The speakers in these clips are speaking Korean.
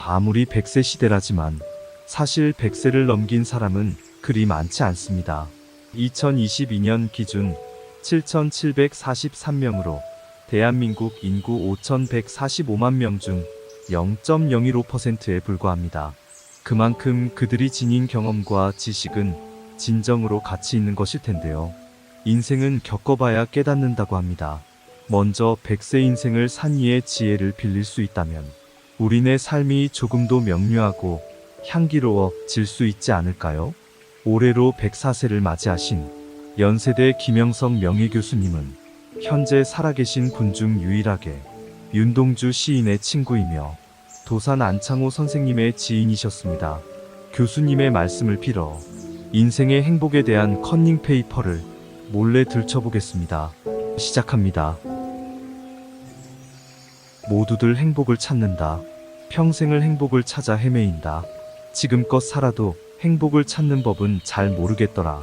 아무리 100세 시대라지만 사실 100세를 넘긴 사람은 그리 많지 않습니다. 2022년 기준 7,743명으로 대한민국 인구 5,145만 명 중 0.015%에 불과합니다. 그만큼 그들이 지닌 경험과 지식은 진정으로 가치 있는 것일 텐데요. 인생은 겪어봐야 깨닫는다고 합니다. 먼저 100세 인생을 산 이의 지혜를 빌릴 수 있다면 우리네 삶이 조금도 명료하고 향기로워질 수 있지 않을까요? 올해로 104세를 맞이하신 연세대 김영석 명예교수님은 현재 살아계신 분 중 유일하게 윤동주 시인의 친구이며 도산 안창호 선생님의 지인이셨습니다. 교수님의 말씀을 빌어 인생의 행복에 대한 컨닝 페이퍼를 몰래 들춰보겠습니다. 시작합니다. 모두들 행복을 찾는다. 평생을 행복을 찾아 헤매인다. 지금껏 살아도 행복을 찾는 법은 잘 모르겠더라.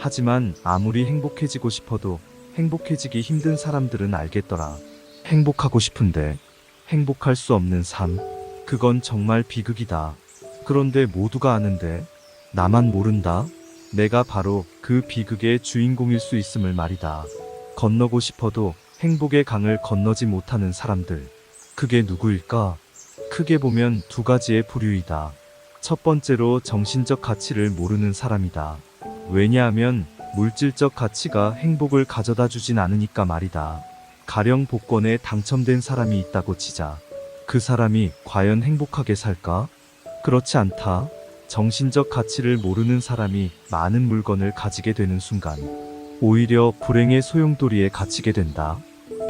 하지만 아무리 행복해지고 싶어도 행복해지기 힘든 사람들은 알겠더라. 행복하고 싶은데 행복할 수 없는 삶, 그건 정말 비극이다. 그런데 모두가 아는데 나만 모른다. 내가 바로 그 비극의 주인공일 수 있음을 말이다. 건너고 싶어도 행복의 강을 건너지 못하는 사람들, 그게 누구일까? 크게 보면 두 가지의 부류이다. 첫 번째로 정신적 가치를 모르는 사람이다. 왜냐하면 물질적 가치가 행복을 가져다 주진 않으니까 말이다. 가령 복권에 당첨된 사람이 있다고 치자. 그 사람이 과연 행복하게 살까? 그렇지 않다. 정신적 가치를 모르는 사람이 많은 물건을 가지게 되는 순간 오히려 불행의 소용돌이에 갇히게 된다.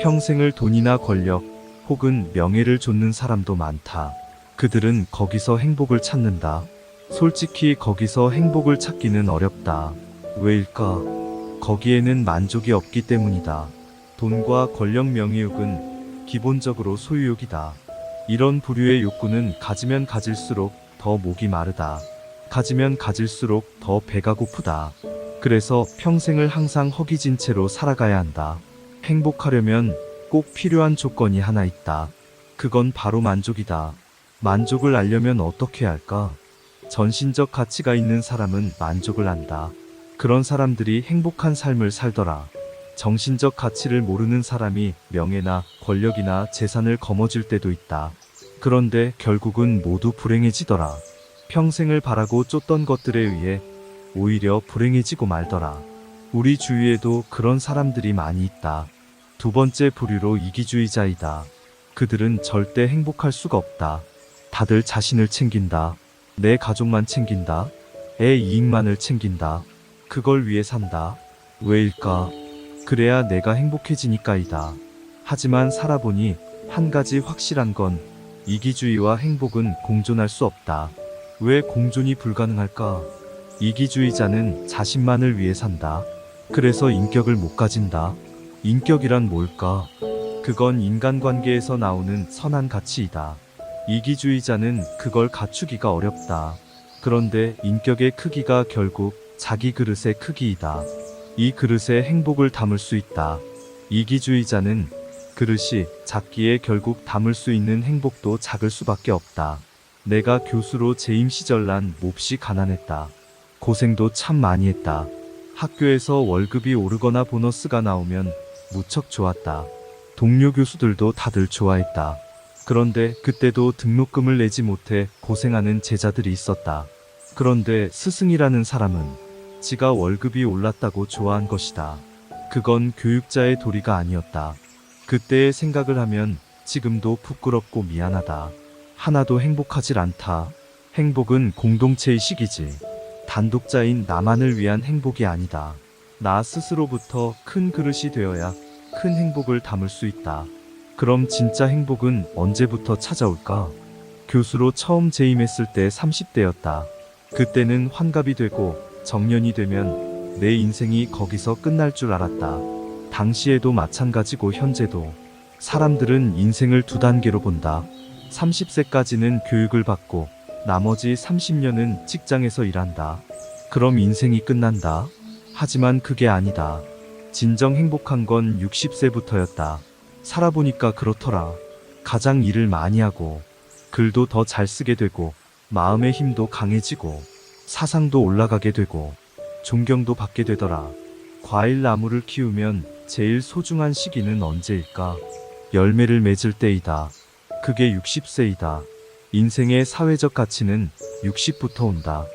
평생을 돈이나 권력 혹은 명예를 좇는 사람도 많다. 그들은 거기서 행복을 찾는다. 솔직히 거기서 행복을 찾기는 어렵다. 왜일까? 거기에는 만족이 없기 때문이다. 돈과 권력, 명예욕은 기본적으로 소유욕이다. 이런 부류의 욕구는 가지면 가질수록 더 목이 마르다. 가지면 가질수록 더 배가 고프다. 그래서 평생을 항상 허기진 채로 살아가야 한다. 행복하려면 꼭 필요한 조건이 하나 있다. 그건 바로 만족이다. 만족을 알려면 어떻게 할까? 전신적 가치가 있는 사람은 만족을 안다. 그런 사람들이 행복한 삶을 살더라. 정신적 가치를 모르는 사람이 명예나 권력이나 재산을 거머쥘 때도 있다. 그런데 결국은 모두 불행해지더라. 평생을 바라고 쫓던 것들에 의해 오히려 불행해지고 말더라. 우리 주위에도 그런 사람들이 많이 있다. 두 번째 부류로 이기주의자이다. 그들은 절대 행복할 수가 없다. 다들 자신을 챙긴다. 내 가족만 챙긴다. 애 이익만을 챙긴다. 그걸 위해 산다. 왜일까? 그래야 내가 행복해지니까이다. 하지만 살아보니 한 가지 확실한 건 이기주의와 행복은 공존할 수 없다. 왜 공존이 불가능할까? 이기주의자는 자신만을 위해 산다. 그래서 인격을 못 가진다. 인격이란 뭘까? 그건 인간관계에서 나오는 선한 가치이다. 이기주의자는 그걸 갖추기가 어렵다. 그런데 인격의 크기가 결국 자기 그릇의 크기이다. 이 그릇에 행복을 담을 수 있다. 이기주의자는 그릇이 작기에 결국 담을 수 있는 행복도 작을 수밖에 없다. 내가 교수로 재임 시절 난 몹시 가난했다. 고생도 참 많이 했다. 학교에서 월급이 오르거나 보너스가 나오면 무척 좋았다. 동료 교수들도 다들 좋아했다. 그런데 그때도 등록금을 내지 못해 고생하는 제자들이 있었다. 그런데 스승이라는 사람은 지가 월급이 올랐다고 좋아한 것이다. 그건 교육자의 도리가 아니었다. 그때의 생각을 하면 지금도 부끄럽고 미안하다. 하나도 행복하질 않다. 행복은 공동체의 시기지. 단독자인 나만을 위한 행복이 아니다. 나 스스로부터 큰 그릇이 되어야 큰 행복을 담을 수 있다. 그럼 진짜 행복은 언제부터 찾아올까? 교수로 처음 재임했을 때 30대였다. 그때는 환갑이 되고 정년이 되면 내 인생이 거기서 끝날 줄 알았다. 당시에도 마찬가지고 현재도 사람들은 인생을 두 단계로 본다. 30세까지는 교육을 받고 나머지 30년은 직장에서 일한다. 그럼 인생이 끝난다. 하지만 그게 아니다. 진정 행복한 건 60세부터였다. 살아보니까 그렇더라. 가장 일을 많이 하고 글도 더 잘 쓰게 되고, 마음의 힘도 강해지고, 사상도 올라가게 되고, 존경도 받게 되더라. 과일 나무를 키우면 제일 소중한 시기는 언제일까? 열매를 맺을 때이다. 그게 60세이다. 인생의 사회적 가치는 60부터 온다.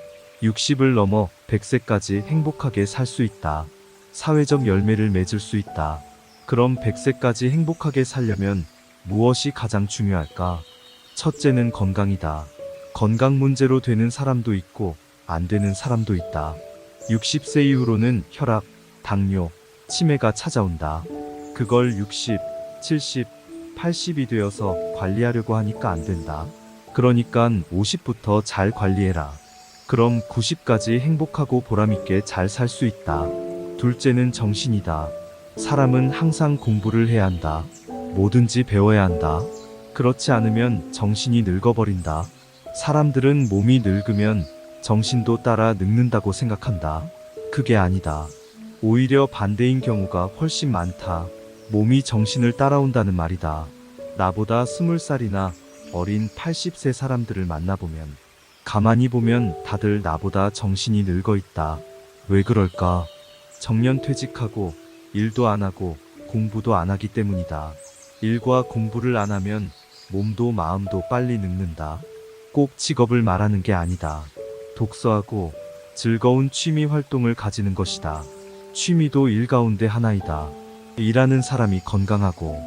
60을 넘어 100세까지 행복하게 살 수 있다. 사회적 열매를 맺을 수 있다. 그럼 100세까지 행복하게 살려면 무엇이 가장 중요할까? 첫째는 건강이다. 건강 문제로 되는 사람도 있고 안 되는 사람도 있다. 60세 이후로는 혈압, 당뇨, 치매가 찾아온다. 그걸 60, 70, 80이 되어서 관리하려고 하니까 안 된다. 그러니까 50부터 잘 관리해라. 그럼 90까지 행복하고 보람있게 잘 살 수 있다. 둘째는 정신이다. 사람은 항상 공부를 해야 한다. 뭐든지 배워야 한다. 그렇지 않으면 정신이 늙어버린다. 사람들은 몸이 늙으면 정신도 따라 늙는다고 생각한다. 그게 아니다. 오히려 반대인 경우가 훨씬 많다. 몸이 정신을 따라온다는 말이다. 나보다 20살이나 어린 80세 사람들을 만나보면, 가만히 보면 다들 나보다 정신이 늙어 있다. 왜 그럴까? 정년 퇴직하고 일도 안 하고 공부도 안 하기 때문이다. 일과 공부를 안 하면 몸도 마음도 빨리 늙는다. 꼭 직업을 말하는 게 아니다. 독서하고 즐거운 취미 활동을 가지는 것이다. 취미도 일 가운데 하나이다. 일하는 사람이 건강하고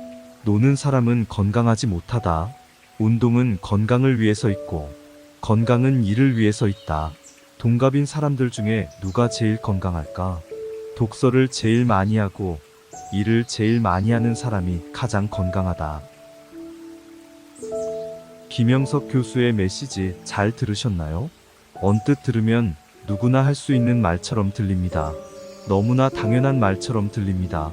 노는 사람은 건강하지 못하다. 운동은 건강을 위해서 있고 건강은 일을 위해서 있다. 동갑인 사람들 중에 누가 제일 건강할까? 독서를 제일 많이 하고 일을 제일 많이 하는 사람이 가장 건강하다. 김영석 교수의 메시지 잘 들으셨나요? 언뜻 들으면 누구나 할 수 있는 말처럼 들립니다. 너무나 당연한 말처럼 들립니다.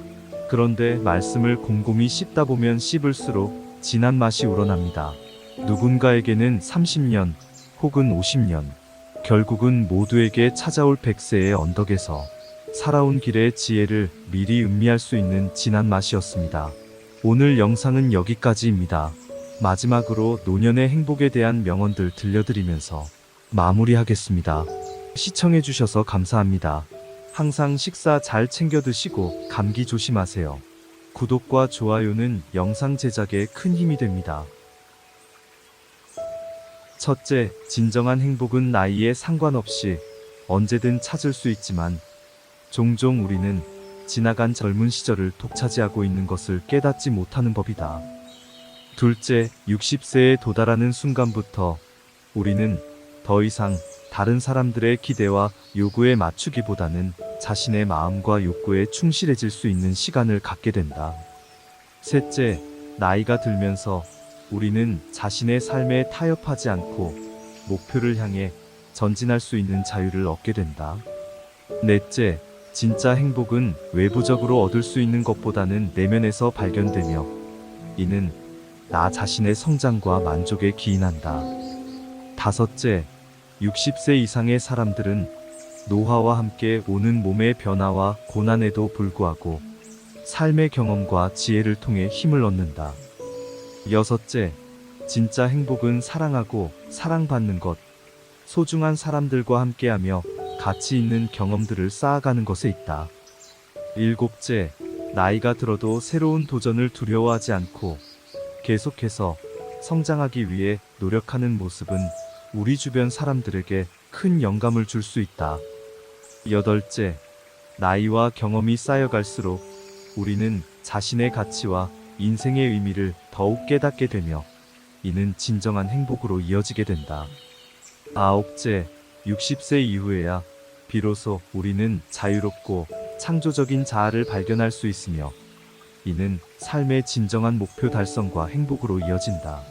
그런데 말씀을 곰곰이 씹다 보면 씹을수록 진한 맛이 우러납니다. 누군가에게는 30년 혹은 50년, 결국은 모두에게 찾아올 100세의 언덕에서 살아온 길의 지혜를 미리 음미할 수 있는 진한 맛이었습니다. 오늘 영상은 여기까지입니다. 마지막으로 노년의 행복에 대한 명언들 들려드리면서 마무리하겠습니다. 시청해주셔서 감사합니다. 항상 식사 잘 챙겨 드시고 감기 조심하세요. 구독과 좋아요는 영상 제작에 큰 힘이 됩니다. 첫째, 진정한 행복은 나이에 상관없이 언제든 찾을 수 있지만 종종 우리는 지나간 젊은 시절을 독차지하고 있는 것을 깨닫지 못하는 법이다. 둘째, 60세에 도달하는 순간부터 우리는 더 이상 다른 사람들의 기대와 요구에 맞추기보다는 자신의 마음과 욕구에 충실해질 수 있는 시간을 갖게 된다. 셋째, 나이가 들면서 우리는 자신의 삶에 타협하지 않고 목표를 향해 전진할 수 있는 자유를 얻게 된다. 넷째, 진짜 행복은 외부적으로 얻을 수 있는 것보다는 내면에서 발견되며 이는 나 자신의 성장과 만족에 기인한다. 다섯째, 60세 이상의 사람들은 노화와 함께 오는 몸의 변화와 고난에도 불구하고 삶의 경험과 지혜를 통해 힘을 얻는다. 여섯째, 진짜 행복은 사랑하고 사랑받는 것, 소중한 사람들과 함께하며 가치 있는 경험들을 쌓아가는 것에 있다. 일곱째, 나이가 들어도 새로운 도전을 두려워하지 않고 계속해서 성장하기 위해 노력하는 모습은 우리 주변 사람들에게 큰 영감을 줄 수 있다. 여덟째, 나이와 경험이 쌓여갈수록 우리는 자신의 가치와 인생의 의미를 더욱 깨닫게 되며 이는 진정한 행복으로 이어지게 된다. 아홉째, 60세 이후에야 비로소 우리는 자유롭고 창조적인 자아를 발견할 수 있으며 이는 삶의 진정한 목표 달성과 행복으로 이어진다.